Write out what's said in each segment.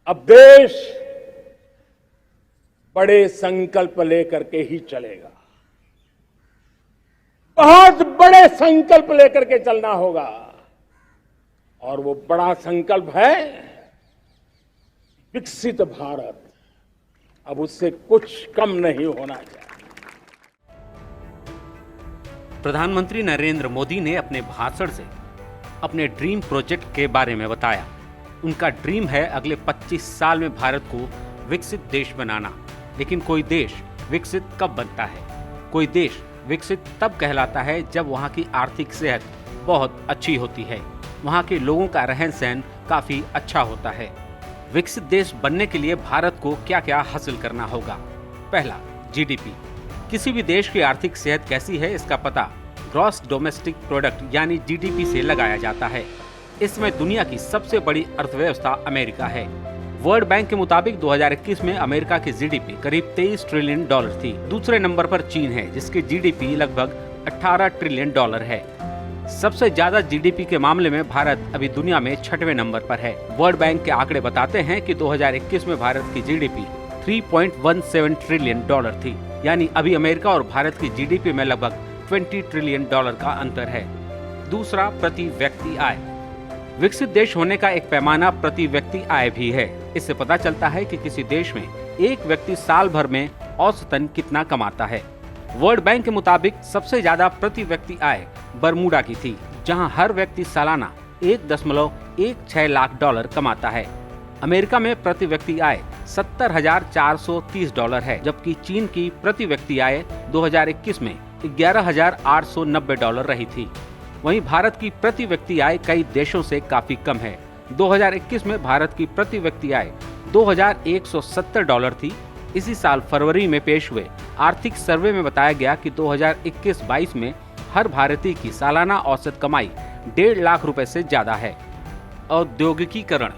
अब देश बड़े संकल्प लेकर के ही चलेगा। बहुत बड़े संकल्प लेकर के चलना होगा और वो बड़ा संकल्प है विकसित भारत। अब उससे कुछ कम नहीं होना चाहिए। प्रधानमंत्री नरेंद्र मोदी ने अपने भाषण से अपने ड्रीम प्रोजेक्ट के बारे में बताया। उनका ड्रीम है अगले 25 साल में भारत को विकसित देश बनाना। लेकिन कोई देश विकसित कब बनता है? कोई देश विकसित तब कहलाता है जब वहाँ की आर्थिक सेहत बहुत अच्छी होती है, वहाँ के लोगों का रहन सहन काफी अच्छा होता है। विकसित देश बनने के लिए भारत को क्या क्या हासिल करना होगा? पहला, जीडीपी। किसी भी देश की आर्थिक सेहत कैसी है इसका पता ग्रॉस डोमेस्टिक प्रोडक्ट यानी जीडीपी से लगाया जाता है। इसमें दुनिया की सबसे बड़ी अर्थव्यवस्था अमेरिका है। वर्ल्ड बैंक के मुताबिक 2021 में अमेरिका की जीडीपी करीब 23 ट्रिलियन डॉलर थी। दूसरे नंबर पर चीन है जिसकी जीडीपी लगभग 18 ट्रिलियन डॉलर है। सबसे ज्यादा जीडीपी के मामले में भारत अभी दुनिया में 6वें नंबर पर है। वर्ल्ड बैंक के आंकड़े बताते हैं कि 2021 में भारत की जीडीपी 3.17 ट्रिलियन डॉलर थी, यानी अभी अमेरिका और भारत की जीडीपी में लगभग 20 ट्रिलियन डॉलर का अंतर है। दूसरा, प्रति व्यक्ति आय। विकसित देश होने का एक पैमाना प्रति व्यक्ति आय भी है। इससे पता चलता है कि किसी देश में एक व्यक्ति साल भर में औसतन कितना कमाता है। वर्ल्ड बैंक के मुताबिक सबसे ज्यादा प्रति व्यक्ति आय बरमूडा की थी, जहां हर व्यक्ति सालाना 1.16 लाख डॉलर कमाता है। अमेरिका में प्रति व्यक्ति आय 70,430 डॉलर है, जबकि चीन की प्रति व्यक्ति आय 2021 में 11,890 डॉलर रही थी। वहीं भारत की प्रति व्यक्ति आय कई देशों से काफी कम है। 2021 में भारत की प्रति व्यक्ति आय 2,170 डॉलर थी। इसी साल फरवरी में पेश हुए आर्थिक सर्वे में बताया गया कि 2021-22 में हर भारतीय की सालाना औसत कमाई 1.5 लाख रुपए से ज्यादा है। औद्योगिकीकरण।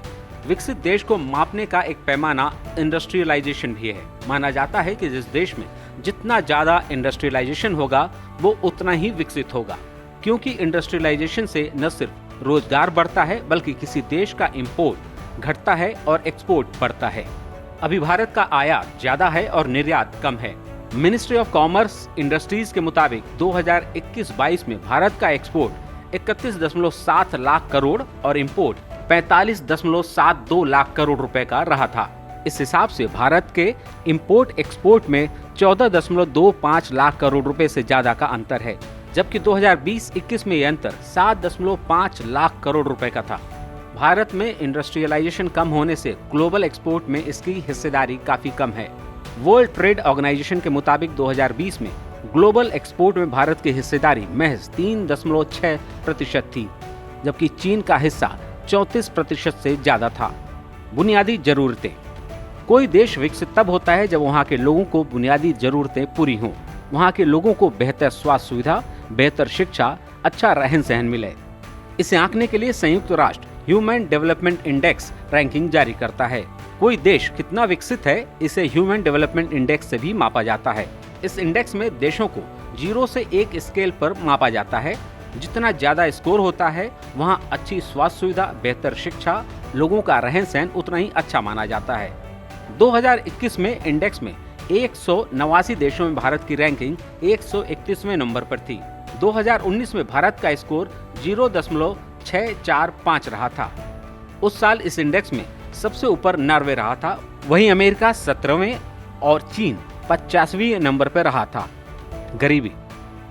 विकसित देश को मापने का एक पैमाना इंडस्ट्रियलाइजेशन भी है। माना जाता है कि जिस देश में जितना ज्यादा इंडस्ट्रियलाइजेशन होगा वो उतना ही विकसित होगा, क्योंकि इंडस्ट्रियलाइजेशन से न सिर्फ रोजगार बढ़ता है बल्कि किसी देश का इंपोर्ट घटता है और एक्सपोर्ट बढ़ता है। अभी भारत का आयात ज्यादा है और निर्यात कम है। मिनिस्ट्री ऑफ कॉमर्स इंडस्ट्रीज के मुताबिक 2021-22 में भारत का एक्सपोर्ट 31.7 लाख करोड़ और इंपोर्ट 45.72 लाख करोड़ रुपए का रहा था। इस हिसाब से भारत के इंपोर्ट एक्सपोर्ट में 14.25 लाख करोड़ रुपए से ज्यादा का अंतर है, जबकि 2020-21 में यह अंतर 7.5 लाख करोड़ रुपए का था। भारत में इंडस्ट्रियलाइजेशन कम होने से ग्लोबल एक्सपोर्ट में इसकी हिस्सेदारी काफी कम है। वर्ल्ड ट्रेड ऑर्गेनाइजेशन के मुताबिक 2020 में ग्लोबल एक्सपोर्ट में भारत की हिस्सेदारी महज 3.6% थी, जबकि चीन का हिस्सा 34% से ज्यादा था। बुनियादी जरूरतें। कोई देश विकसित तब होता है जब वहाँ के लोगों को बुनियादी जरूरतें पूरी हों। वहाँ के लोगों को बेहतर स्वास्थ्य सुविधा, बेहतर शिक्षा, अच्छा रहन सहन मिले। इसे आंकने के लिए संयुक्त राष्ट्र ह्यूमन डेवलपमेंट इंडेक्स रैंकिंग जारी करता है। कोई देश कितना विकसित है इसे ह्यूमन डेवलपमेंट इंडेक्स से भी मापा जाता है। इस इंडेक्स में देशों को 0 से 1 स्केल पर मापा जाता है। जितना ज्यादा स्कोर होता है वहाँ अच्छी स्वास्थ्य सुविधा, बेहतर शिक्षा, लोगों का रहन सहन उतना ही अच्छा माना जाता है। 2021 में इंडेक्स में 189 देशों में भारत की रैंकिंग 131वें नंबर पर थी। 2019 में भारत का स्कोर 0.645 रहा था। उस साल इस इंडेक्स में सबसे ऊपर नॉर्वे रहा था, वहीं अमेरिका 17वें और चीन 50वें नंबर पर रहा था। गरीबी।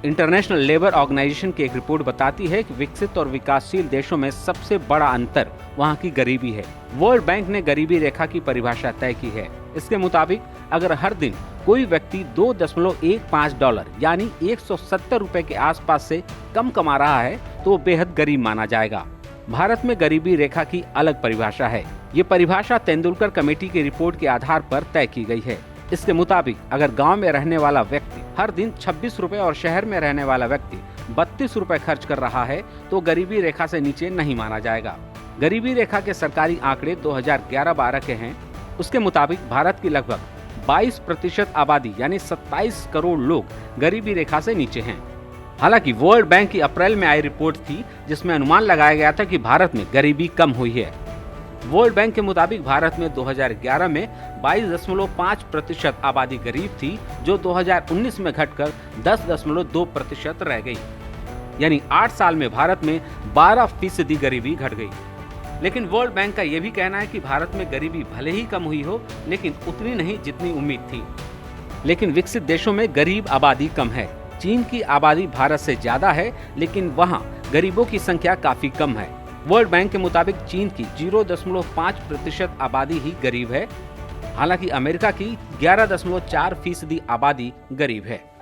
इंटरनेशनल लेबर ऑर्गेनाइजेशन की एक रिपोर्ट बताती है कि विकसित और विकासशील देशों में सबसे बड़ा अंतर वहाँ की गरीबी है। वर्ल्ड बैंक ने गरीबी रेखा की परिभाषा तय की है। इसके मुताबिक अगर हर दिन कोई व्यक्ति 2.15 डॉलर यानी 170 रुपए के आसपास से कम कमा रहा है तो वो बेहद गरीब माना जाएगा। भारत में गरीबी रेखा की अलग परिभाषा है। ये परिभाषा तेंदुलकर कमेटी की रिपोर्ट के आधार पर तय की गई है। इसके मुताबिक अगर गांव में रहने वाला व्यक्ति हर दिन 26 रुपए और शहर में रहने वाला व्यक्ति 32 रुपए खर्च कर रहा है तो गरीबी रेखा से नीचे नहीं माना जाएगा। गरीबी रेखा के सरकारी आंकड़े 2011-12 के हैं। उसके मुताबिक भारत की लगभग 22% आबादी यानी 27 करोड़ लोग गरीबी रेखा से नीचे हैं। हालांकि वर्ल्ड बैंक की अप्रैल में आई रिपोर्ट थी जिसमें अनुमान लगाया गया था कि भारत में गरीबी कम हुई है। वर्ल्ड बैंक के मुताबिक भारत में 2011 में 22.5% आबादी गरीब थी, जो 2019 में घटकर 10.2% रह गई। यानी 8 साल में भारत में 12% गरीबी घट गई। लेकिन वर्ल्ड बैंक का यह भी कहना है कि भारत में गरीबी भले ही कम हुई हो, लेकिन उतनी नहीं जितनी उम्मीद थी। लेकिन विकसित देशों में गरीब आबादी कम है। चीन की आबादी भारत से ज्यादा है, लेकिन वहां गरीबों की संख्या काफी कम है। वर्ल्ड बैंक के मुताबिक चीन की 0.5% आबादी ही गरीब है, हालांकि अमेरिका की 11.4% आबादी गरीब है।